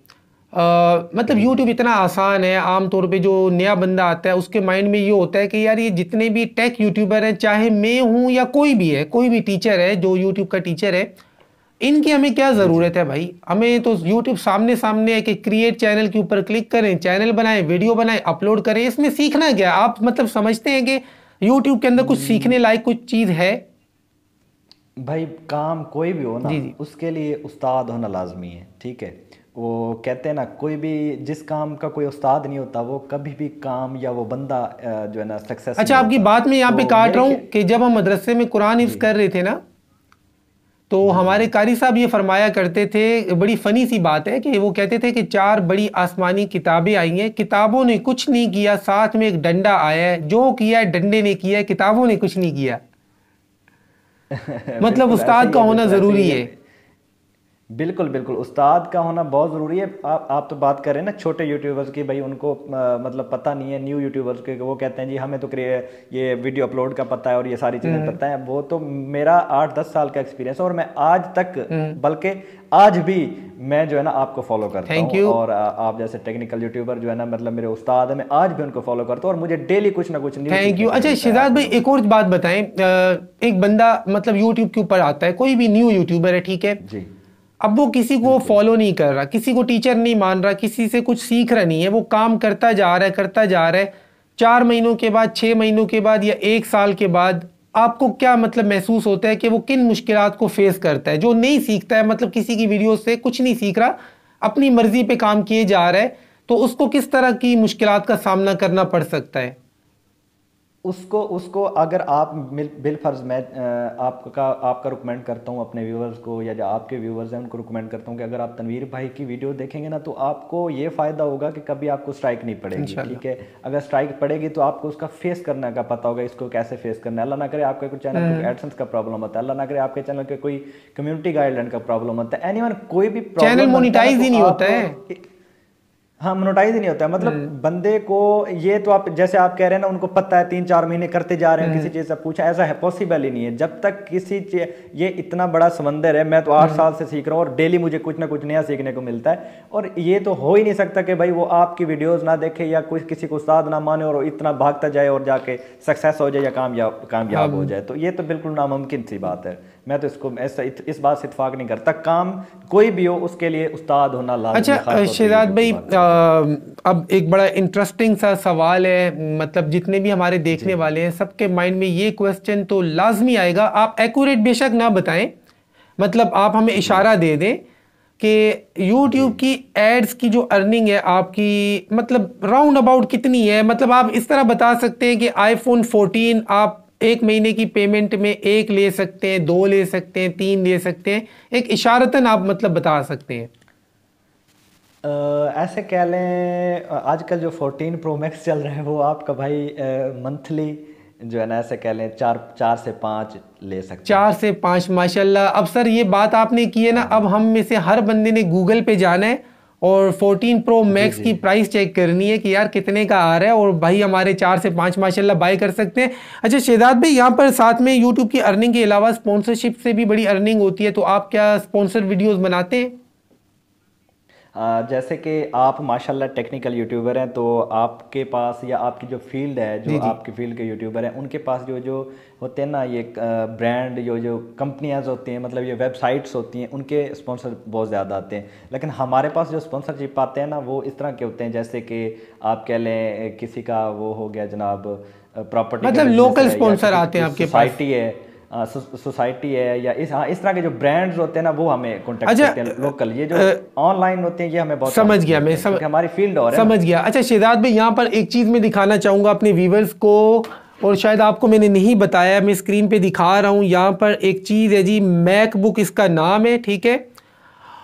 मतलब जी जी यूट्यूब इतना आसान है, आमतौर पे जो नया बंदा आता है उसके माइंड में ये होता है कि यार ये जितने भी टेक यूट्यूबर हैं, चाहे मैं हूं या कोई भी है, कोई भी टीचर है जो यूट्यूब का टीचर है, इनकी हमें क्या जी जी। ज़रूरत है भाई? हमें तो यूट्यूब सामने सामने है कि क्रिएट चैनल के ऊपर क्लिक करें, चैनल बनाएं, वीडियो बनाएं, अपलोड करें। इसमें सीखना क्या है? आप मतलब समझते हैं कि यूट्यूब के अंदर कुछ सीखने लायक कुछ चीज़ है? भाई काम कोई भी हो ना, जी जी उसके लिए उस्ताद होना लाजमी है, ठीक है। वो कहते हैं ना, कोई भी जिस काम का कोई उस्ताद नहीं होता वो कभी भी काम या वो बंदा जो है ना सक्सेस नहीं अच्छा आपकी होता। बात में यहाँ पे तो काट मेरे रहा हूँ कि जब हम मदरसे में कुरान हिफ्ज जी कर रहे थे ना, तो जी जी हमारे कारी साहब ये फरमाया करते थे, बड़ी फनी सी बात है कि वो कहते थे कि 4 बड़ी आसमानी किताबें आई हैं, किताबों ने कुछ नहीं किया, साथ में एक डंडा आया है, जो किया है डंडे ने किया है, किताबों ने कुछ नहीं किया। मतलब बिल्कुल ऐसे उस्ताद ही का है, होना बिल्कुल ऐसे ज़रूरी ही है। है। बिल्कुल बिल्कुल उस्ताद का होना बहुत ज़रूरी है। आप तो बात कर रहे हैं ना छोटे यूट्यूबर्स की, भाई उनको मतलब पता नहीं है, न्यू यूट्यूबर्स के वो कहते हैं जी हमें तो ये वीडियो अपलोड का पता है और ये सारी चीज़ें पता है। वो तो मेरा 8-10 साल का एक्सपीरियंस है, और मैं आज तक बल्कि आज भी मैं जो है ना आपको फॉलो करता थैंक हूँ, यू। और आप जैसे टेक्निकल यूट्यूबर जो है ना मतलब मेरे उस्ताद है, मैं आज भी उनको फॉलो करता हूँ, और मुझे डेली कुछ ना कुछ न्यू थैंक सीखने यू। को अच्छा मिलता है शिजात आप भाई लोगों एक और बात बताएं, एक बंदा मतलब यूट्यूब के ऊपर आता है, कोई भी न्यू यूट्यूबर है, ठीक है, से। जी अब वो किसी को बिल्कुल फॉलो नहीं कर रहा, किसी को टीचर नहीं मान रहा, किसी से कुछ सीख रहा नहीं है, वो काम करता जा रहा है करता जा रहा है। 4 महीनों के बाद, 6 महीनों के बाद या 1 साल के बाद आपको क्या मतलब महसूस होता है कि वो किन मुश्किलात को फेस करता है? जो नहीं सीखता है, मतलब किसी की वीडियो से कुछ नहीं सीख रहा, अपनी मर्जी पे काम किए जा रहा है, तो उसको किस तरह की मुश्किलात का सामना करना पड़ सकता है? उसको उसको अगर आप बिलफर्ज मैं आपका रिकमेंड करता हूँ अपने व्यूवर्स को, या जो आपके व्यूवर्स हैं उनको रिकमेंड करता हूँ कि अगर आप तनवीर भाई की वीडियो देखेंगे ना, तो आपको ये फ़ायदा होगा कि कभी आपको स्ट्राइक नहीं पड़ेगी। ठीक है, अगर स्ट्राइक पड़ेगी तो आपको उसका फेस करने का पता होगा, इसको कैसे फेस करना है। अल्लाह ना करे आपके कोई चैनल को एडसेंस का प्रॉब्लम होता है, अल्लाह ना करे आपके चैनल के कोई कम्युनिटी गाइडलाइन का प्रॉब्लम होता है, एनीवन कोई भी चैनल मोनिटाइज ही नहीं होता है। हाँ, मोनेटाइज ही नहीं होता है। मतलब बंदे को ये तो आप जैसे आप कह रहे हैं ना, उनको पता है 3-4 महीने करते जा रहे हैं, किसी चीज़ से पूछा, ऐसा है पॉसिबल ही नहीं है। जब तक ये इतना बड़ा समंदर है, मैं तो 8 साल से सीख रहा हूँ और डेली मुझे कुछ ना कुछ नया सीखने को मिलता है। और ये तो हो ही नहीं सकता कि भाई वो आपकी वीडियोज़ ना देखे या कोई किसी को उस्ताद ना माने और इतना भागता जाए और जाके सक्सेस हो जाए या कामयाब हो जाए, तो ये तो बिल्कुल नामुमकिन सी बात है। मैं तो इसको इस बात से इत्फाक नहीं करता। काम कोई भी हो उसके लिए उस्ताद होना लाज़मी है। अच्छा शहजाद भाई, अब एक बड़ा इंटरेस्टिंग सा सवाल है, मतलब जितने भी हमारे देखने वाले हैं सबके माइंड में ये क्वेश्चन तो लाजमी आएगा। आप एक्यूरेट बेशक ना बताएं, मतलब आप हमें इशारा दे दें कि YouTube की एड्स की जो अर्निंग है आपकी, मतलब राउंड अबाउट कितनी है। मतलब आप इस तरह बता सकते हैं कि iPhone 14 आप एक महीने की पेमेंट में 1 ले सकते हैं, 2 ले सकते हैं, 3 ले सकते हैं, एक इशारतन आप मतलब बता सकते हैं। ऐसे कह लें, आजकल जो 14 Pro Max चल रहा है वो आपका भाई मंथली जो है ना, ऐसे कह लें 4 से 5 ले सकते हैं। 4 से 5 माशाल्लाह। अब सर ये बात आपने की है ना, अब हम में से हर बंदे ने गूगल पे जाना है और 14 Pro Max की प्राइस चेक करनी है कि यार कितने का आ रहा है, और भाई हमारे 4 से 5 माशाल्लाह बाय कर सकते हैं। अच्छा शहजाद भाई, यहाँ पर साथ में YouTube की अर्निंग के अलावा स्पॉन्सरशिप से भी बड़ी अर्निंग होती है, तो आप क्या स्पॉन्सर वीडियोस बनाते हैं? जैसे कि आप माशाल्लाह टेक्निकल यूट्यूबर हैं, तो आपके पास या आपकी जो फील्ड है, जो आपकी फील्ड के यूट्यूबर हैं, उनके पास जो होते हैं ना, ये ब्रांड जो कंपनियां होती हैं, मतलब ये वेबसाइट्स होती हैं, उनके स्पॉन्सर बहुत ज़्यादा आते हैं। लेकिन हमारे पास जो स्पॉन्सरशिप आते हैं ना, वो इस तरह के होते हैं जैसे कि आप कह लें किसी का वो हो गया जनाब प्रॉपर्टी, मतलब लोकल स्पॉन्सर आते हैं आपके पास, सोसाइटी है, सोसाइटी है, या इस तरह के जो ब्रांड्स होते हैं ना, वो हमें कॉन्टेक्ट करते हैं लोकल। ये जो ऑनलाइन होते हैं ये हमें बहुत समझ गया, मैं हमारी फील्ड और समझ गया। अच्छा शहजाद भाई, यहाँ पर एक चीज़ मैं दिखाना चाहूँगा अपने व्यूवर्स को, और शायद आपको मैंने नहीं बताया, मैं स्क्रीन पे दिखा रहा हूँ। यहाँ पर एक चीज़ है जी, मैकबुक इसका नाम है, ठीक है,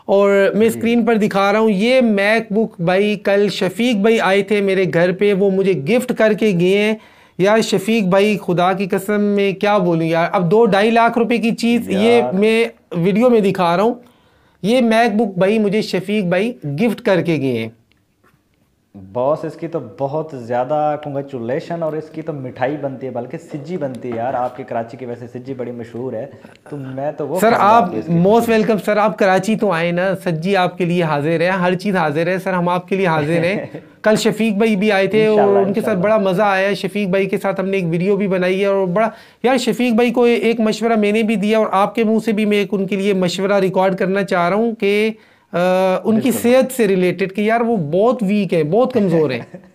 और मैं स्क्रीन पर दिखा रहा हूँ। ये मैकबुक भाई कल शफीक भाई आए थे मेरे घर पे, वो मुझे गिफ्ट करके गए हैं। यार शफीक भाई, खुदा की कसम में क्या बोलूं यार, अब 2-2.5 लाख रुपए की चीज़ ये मैं वीडियो में दिखा रहा हूँ। ये मैकबुक भाई मुझे शफीक भाई गिफ्ट करके गए हैं। बॉस इसकी तो बहुत ज़्यादा कंग्रेचुलेशन, और इसकी तो मिठाई बनती है, बल्कि सिज्जी बनती है यार। आपकी कराची की वैसे सिज्जी बड़ी मशहूर है, तो मैं तो वो सर आप मोस्ट वेलकम सर, आप कराची तो आए ना, सज्जी आपके लिए हाजिर है, हर चीज़ हाजिर है सर, हम आपके लिए हाजिर हैं। कल शफीक भाई भी आए थे और उनके साथ बड़ा मज़ा आया। शफीक भाई के साथ हमने एक वीडियो भी बनाई है, और बड़ा यार शफीक भाई को एक मशवरा मैंने भी दिया, और आपके मुँह से भी मैं एक उनके लिए मशवरा रिकॉर्ड करना चाह रहा हूँ कि उनकी सेहत से रिलेटेड, कि यार वो बहुत वीक है, बहुत कमज़ोर है।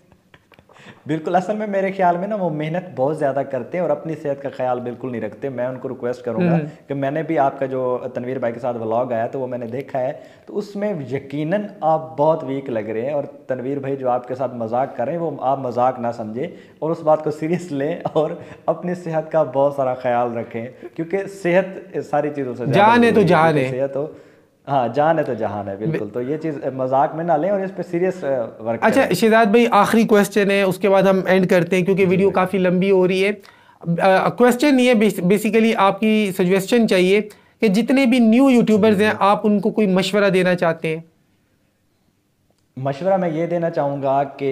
बिल्कुल, असल में मेरे ख्याल में ना वो मेहनत बहुत ज़्यादा करते हैं और अपनी सेहत का ख्याल बिल्कुल नहीं रखते। मैं उनको रिक्वेस्ट करूंगा कि मैंने भी आपका जो तनवीर भाई के साथ व्लॉग आया तो वो मैंने देखा है, तो उसमें यकीनन आप बहुत वीक लग रहे हैं। और तनवीर भाई जो आपके साथ मजाक कर रहे हैं, वो आप मजाक ना समझे और उस बात को सीरियस लें, और अपनी सेहत का बहुत सारा ख्याल रखें, क्योंकि सेहत सारी चीज़ों से जान है तो जहान है। सेहत हो, हाँ जान है तो जहान है, बिल्कुल। तो ये चीज़ मजाक में ना लें और इस पे सीरियस वर्क अच्छा करें। शहजाद भाई, आखिरी क्वेश्चन है, उसके बाद हम एंड करते हैं क्योंकि वीडियो काफ़ी लंबी हो रही है। क्वेश्चन ये बेसिकली आपकी सजेशन चाहिए कि जितने भी न्यू यूट्यूबर्स हैं, आप उनको कोई मशवरा देना चाहते हैं? मशवरा मैं ये देना चाहूँगा कि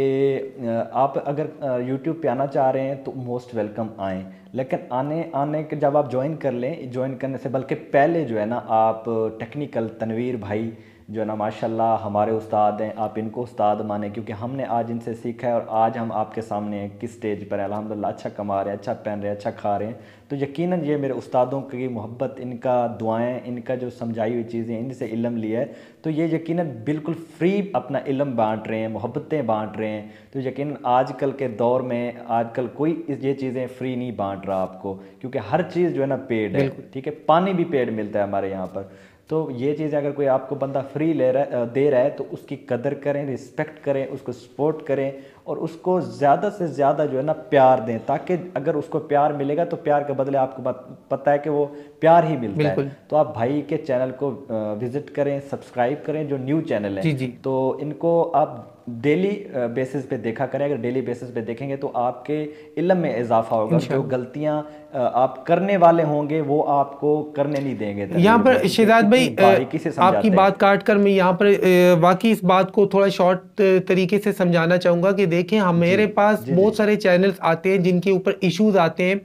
आप अगर यूट्यूब पे आना चाह रहे हैं तो मोस्ट वेलकम आएँ, लेकिन आने के जब आप ज्वाइन कर लें, ज्वाइन करने से बल्कि पहले जो है ना, आप टेक्निकल तनवीर भाई जो है ना माशाल्लाह हमारे उस्ताद हैं, आप इनको उस्ताद माने, क्योंकि हमने आज इनसे सीखा है और आज हम आपके सामने किस स्टेज पर हैं, अल्हम्दुलिल्लाह अच्छा कमा रहे हैं, अच्छा पहन रहे हैं, अच्छा खा रहे हैं। तो यकीनन ये मेरे उस्तादों की मोहब्बत, इनका दुआएं, इनका जो समझाई हुई चीज़ें, इनसे इल्म लिया है, तो ये यकीनन बिल्कुल फ्री अपना इल्म बांट रहे हैं, मोहब्बतें बांट रहे हैं। तो यकीनन आजकल के दौर में आजकल कोई ये चीज़ें फ्री नहीं बांट रहा आपको, क्योंकि हर चीज़ जो है ना पेड है, ठीक है, पानी भी पेड मिलता है हमारे यहाँ पर। तो ये चीज़ अगर कोई आपको बंदा फ्री दे रहा है तो उसकी कदर करें, रिस्पेक्ट करें, उसको सपोर्ट करें और उसको ज़्यादा से ज़्यादा जो है ना प्यार दें, ताकि अगर उसको प्यार मिलेगा तो प्यार के बदले आपको पता है कि वो प्यार ही मिलता है। तो आप भाई के चैनल को विज़िट करें, सब्सक्राइब करें, जो न्यू चैनल है। जी। तो इनको आप डेली बेसिस पे देखा करें। अगर डेली बेसिस पे देखेंगे तो आपके इल्म में इजाफा होगा। जो गलतियां आप करने वाले होंगे वो आपको करने नहीं देंगे। यहाँ पर शहजाद भाई आपकी बात काट कर मैं यहाँ पर वाकई इस बात को थोड़ा शॉर्ट तरीके से समझाना चाहूँगा कि देखें हमारे पास बहुत सारे चैनल्स आते हैं जिनके ऊपर इश्यूज आते हैं।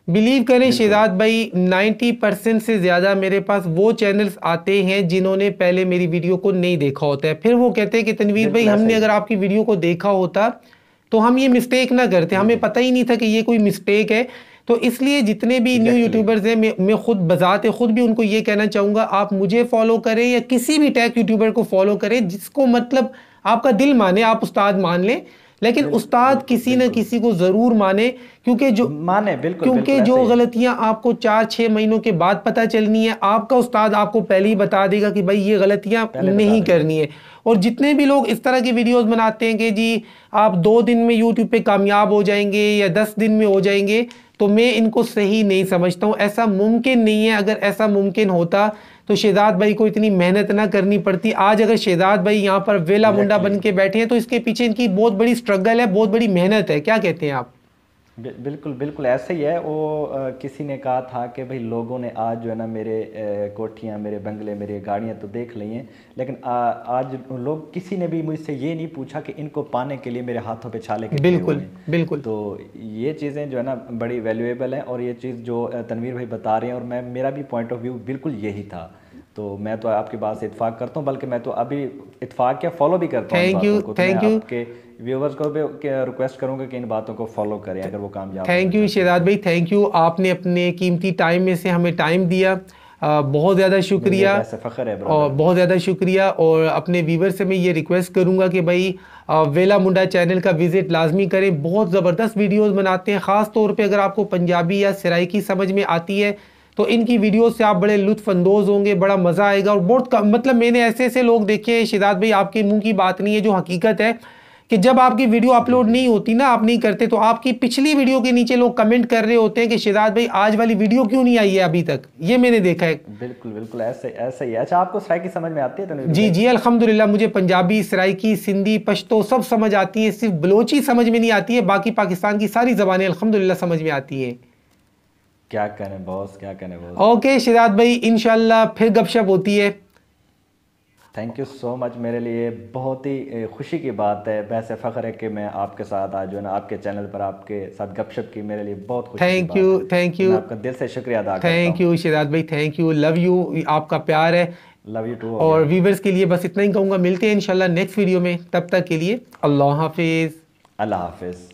बिलीव करें शहजाद भाई 90% से ज़्यादा मेरे पास वो चैनल्स आते हैं जिन्होंने पहले मेरी वीडियो को नहीं देखा होता है। फिर वो कहते हैं कि तनवीर भाई हमने अगर आपकी वीडियो को देखा होता तो हम ये मिस्टेक ना करते, हमें पता ही नहीं था कि ये कोई मिस्टेक है। तो इसलिए जितने भी न्यू यूट्यूबर्स हैं मैं खुद बजाते खुद भी उनको ये कहना चाहूँगा, आप मुझे फॉलो करें या किसी भी टेक यूट्यूबर को फॉलो करें जिसको मतलब आपका दिल माने, आप उस्ताद मान लें, लेकिन उस्ताद किसी न किसी को जरूर माने, क्योंकि जो माने क्योंकि जो गलतियां आपको 4-6 महीनों के बाद पता चलनी है, आपका उस्ताद आपको पहले ही बता देगा कि भाई ये गलतियां नहीं करनी है। और जितने भी लोग इस तरह की वीडियोस बनाते हैं कि जी आप 2 दिन में यूट्यूब पे कामयाब हो जाएंगे या 10 दिन में हो जाएंगे, तो मैं इनको सही नहीं समझता हूँ। ऐसा मुमकिन नहीं है। अगर ऐसा मुमकिन होता तो शहजाद भाई को इतनी मेहनत ना करनी पड़ती। आज अगर शहजाद भाई यहाँ पर वेला मुंडा बन के बैठे हैं तो इसके पीछे इनकी बहुत बड़ी स्ट्रगल है, बहुत बड़ी मेहनत है। क्या कहते हैं आप? बिल्कुल बिल्कुल ऐसे ही है। वो किसी ने कहा था कि भाई लोगों ने आज जो है ना मेरे कोठियाँ, मेरे बंगले, मेरी गाड़ियाँ तो देख ली हैं, लेकिन आज लोग किसी ने भी मुझसे ये नहीं पूछा कि इनको पाने के लिए मेरे हाथों पे छाले के बिल्कुल। तो ये चीज़ें जो है ना बड़ी वैल्यूएबल हैं और ये चीज़ जो तनवीर भाई बता रहे हैं और मेरा भी पॉइंट ऑफ व्यू बिल्कुल यही था। तो मैं तो आपकी बात से इत्फाक करता हूँ, बल्कि मैं तो अभी इत्फाक क्या फॉलो भी करता हूँ। Thank you. आपके व्यूवर्स को भी रिक्वेस्ट करूंगा कि इन बातों को फॉलो करें अगर वो कामयाब। थैंक यू शहजाद भाई, थैंक यू। आपने अपने कीमती टाइम में से हमें टाइम दिया, बहुत ज़्यादा शुक्रिया। फ़ख्र है और बहुत ज़्यादा शुक्रिया। और अपने व्यूवर से मैं ये रिक्वेस्ट करूँगा कि भाई वेला मुंडा चैनल का विज़िट लाजमी करें। बहुत ज़बरदस्त वीडियोस बनाते हैं। ख़ास तौर पे अगर आपको पंजाबी या सराइकी समझ में आती है तो इनकी वीडियोस से आप बड़े लुत्फ़ अंदोज़ होंगे, बड़ा मज़ा आएगा। और बहुत मतलब मैंने ऐसे लोग देखे हैं शहजाद भाई, आपके मुँह की बात नहीं है, जो हकीकत है कि जब आपकी वीडियो अपलोड नहीं होती ना, आप नहीं करते, तो आपकी पिछली वीडियो के नीचे लोग कमेंट कर रहे होते हैं कि शहजाद भाई आज वाली वीडियो क्यों नहीं आई है अभी तक। ये मैंने देखा है। बिल्कुल ऐसे ही। अच्छा, आपको सराइकी समझ में आती है? जी अल्हम्दुलिल्लाह, मुझे पंजाबी, सराइकी, सिंधी, पश्तो सब समझ आती है। सिर्फ बलोची समझ में नहीं आती है, बाकी पाकिस्तान की सारी ज़बानें अल्हम्दुलिल्लाह समझ में आती है। क्या करें बॉस, क्या करें बॉस। ओके शहजाद भाई, इंशाल्लाह फिर गपशप होती है। Thank you so much. मेरे लिए बहुत ही खुशी की बात है, वैसे फ़ख्र है कि मैं आपके साथ आज जो है ना आपके चैनल पर आपके साथ गपशप की, मेरे लिए बहुत खुशी। Thank you. मैं आपका दिल से शुक्रिया अदा करता हूं। थैंक यू शहजाद भाई, थैंक यू, लव यू। आपका प्यार है, लव यू टू। और व्यूवर्स के लिए बस इतना ही कहूँगा, मिलते हैं इंशाल्लाह नेक्स्ट वीडियो में। तब तक के लिए अल्लाह हाफिज़। अल्लाह हाफिज़।